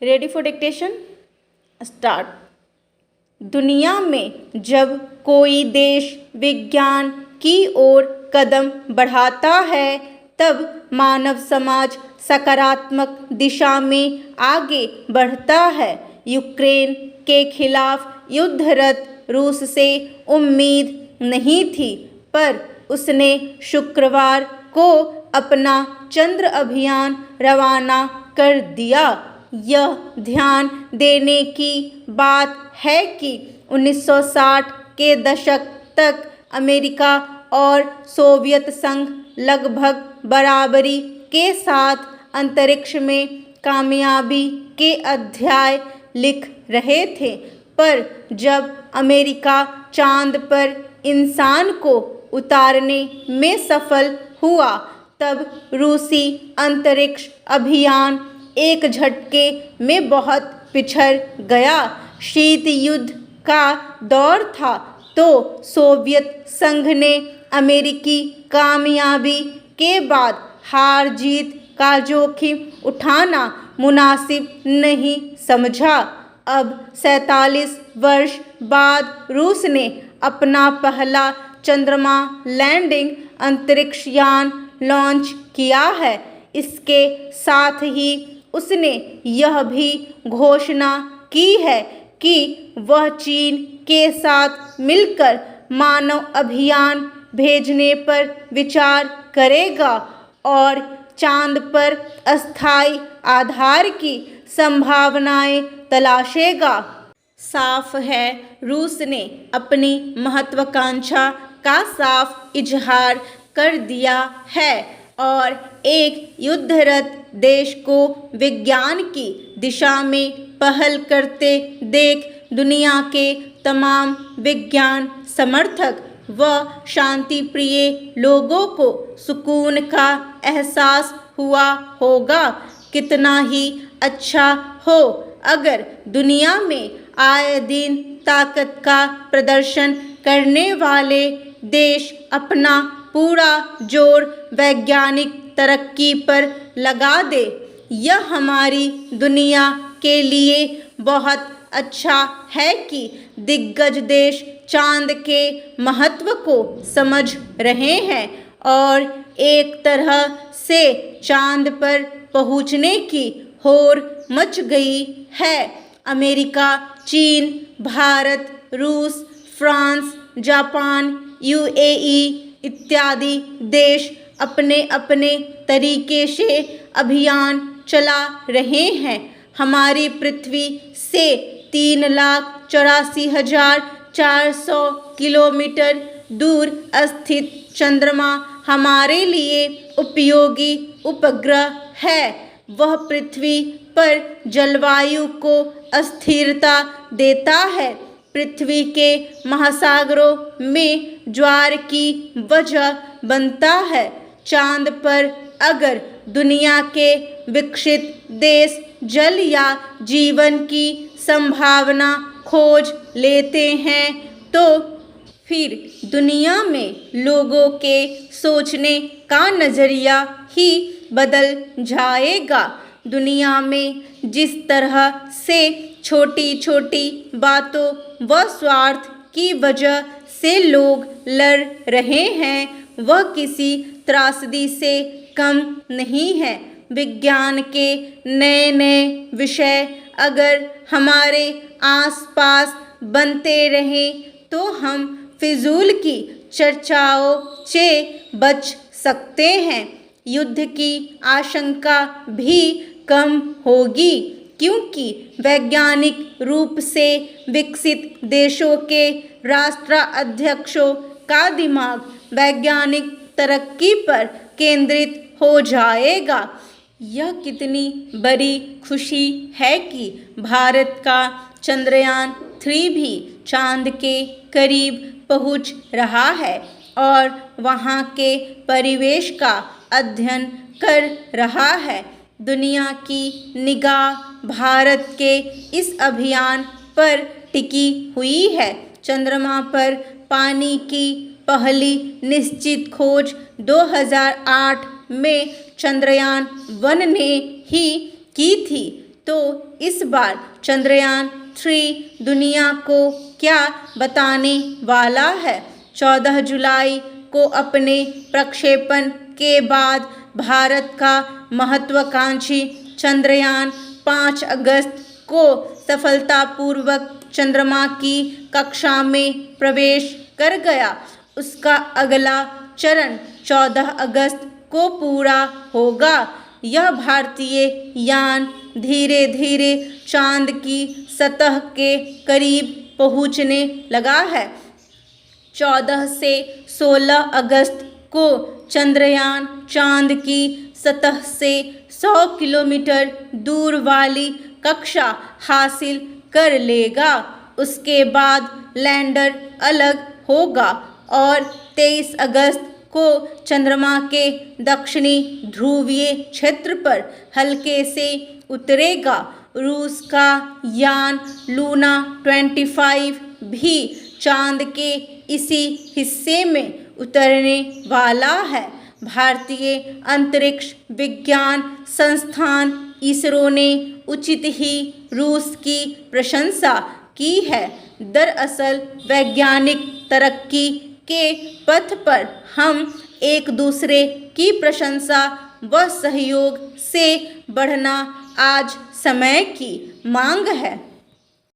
Ready for dictation start. दुनिया में जब कोई देश विज्ञान की ओर कदम बढ़ाता है तब मानव समाज सकारात्मक दिशा में आगे बढ़ता है। यूक्रेन के खिलाफ युद्धरत रूस से उम्मीद नहीं थी, पर उसने शुक्रवार को अपना चंद्र अभियान रवाना कर दिया। यह ध्यान देने की बात है कि 1960 के दशक तक अमेरिका और सोवियत संघ लगभग बराबरी के साथ अंतरिक्ष में कामयाबी के अध्याय लिख रहे थे, पर जब अमेरिका चांद पर इंसान को उतारने में सफल हुआ तब रूसी अंतरिक्ष अभियान एक झटके में बहुत पिछड़ गया। शीत युद्ध का दौर था तो सोवियत संघ ने अमेरिकी कामयाबी के बाद हार जीत का जोखिम उठाना मुनासिब नहीं समझा। अब 47 वर्ष बाद रूस ने अपना पहला चंद्रमा लैंडिंग अंतरिक्ष यान लॉन्च किया है। इसके साथ ही उसने यह भी घोषणा की है कि वह चीन के साथ मिलकर मानव अभियान भेजने पर विचार करेगा और चांद पर अस्थायी आधार की संभावनाएं तलाशेगा। साफ है, रूस ने अपनी महत्वाकांक्षा का साफ इजहार कर दिया है और एक युद्धरत देश को विज्ञान की दिशा में पहल करते देख दुनिया के तमाम विज्ञान समर्थक व शांति प्रिय लोगों को सुकून का एहसास हुआ होगा। कितना ही अच्छा हो अगर दुनिया में आए दिन ताकत का प्रदर्शन करने वाले देश अपना पूरा जोर वैज्ञानिक तरक्की पर लगा दे। यह हमारी दुनिया के लिए बहुत अच्छा है कि दिग्गज देश चांद के महत्व को समझ रहे हैं और एक तरह से चांद पर पहुंचने की होड़ मच गई है। अमेरिका, चीन, भारत, रूस, फ्रांस, जापान, यूएई इत्यादि देश अपने अपने तरीके से अभियान चला रहे हैं। हमारी पृथ्वी से 3,84,400 किलोमीटर दूर स्थित चंद्रमा हमारे लिए उपयोगी उपग्रह है। वह पृथ्वी पर जलवायु को अस्थिरता देता है। पृथ्वी के महासागरों में ज्वार की वजह बनता है। चांद पर अगर दुनिया के विकसित देश जल या जीवन की संभावना खोज लेते हैं तो फिर दुनिया में लोगों के सोचने का नज़रिया ही बदल जाएगा। दुनिया में जिस तरह से छोटी छोटी बातों व स्वार्थ की वजह से लोग लड़ रहे हैं वह किसी त्रासदी से कम नहीं है। विज्ञान के नए नए विषय अगर हमारे आसपास बनते रहें तो हम फिजूल की चर्चाओं से बच सकते हैं। युद्ध की आशंका भी कम होगी क्योंकि वैज्ञानिक रूप से विकसित देशों के राष्ट्राध्यक्षों का दिमाग वैज्ञानिक तरक्की पर केंद्रित हो जाएगा। यह कितनी बड़ी खुशी है कि भारत का चंद्रयान 3 भी चांद के करीब पहुंच रहा है और वहां के परिवेश का अध्ययन कर रहा है। दुनिया की निगाह भारत के इस अभियान पर टिकी हुई है। चंद्रमा पर पानी की पहली निश्चित खोज 2008 में चंद्रयान 1 ने ही की थी, तो इस बार चंद्रयान 3 दुनिया को क्या बताने वाला है? 14 जुलाई को अपने प्रक्षेपण के बाद भारत का महत्वाकांक्षी चंद्रयान 5 अगस्त को सफलतापूर्वक चंद्रमा की कक्षा में प्रवेश कर गया। उसका अगला चरण 14 अगस्त को पूरा होगा। यह भारतीय यान धीरे धीरे चांद की सतह के करीब पहुंचने लगा है। 14 से 16 अगस्त को चंद्रयान चांद की सतह से 100 किलोमीटर दूर वाली कक्षा हासिल कर लेगा। उसके बाद लैंडर अलग होगा और 23 अगस्त को चंद्रमा के दक्षिणी ध्रुवीय क्षेत्र पर हल्के से उतरेगा। रूस का यान लूना 25 भी चांद के इसी हिस्से में उतरने वाला है। भारतीय अंतरिक्ष विज्ञान संस्थान इसरो ने उचित ही रूस की प्रशंसा की है। दरअसल वैज्ञानिक तरक्की के पथ पर हम एक दूसरे की प्रशंसा व सहयोग से बढ़ना आज समय की मांग है।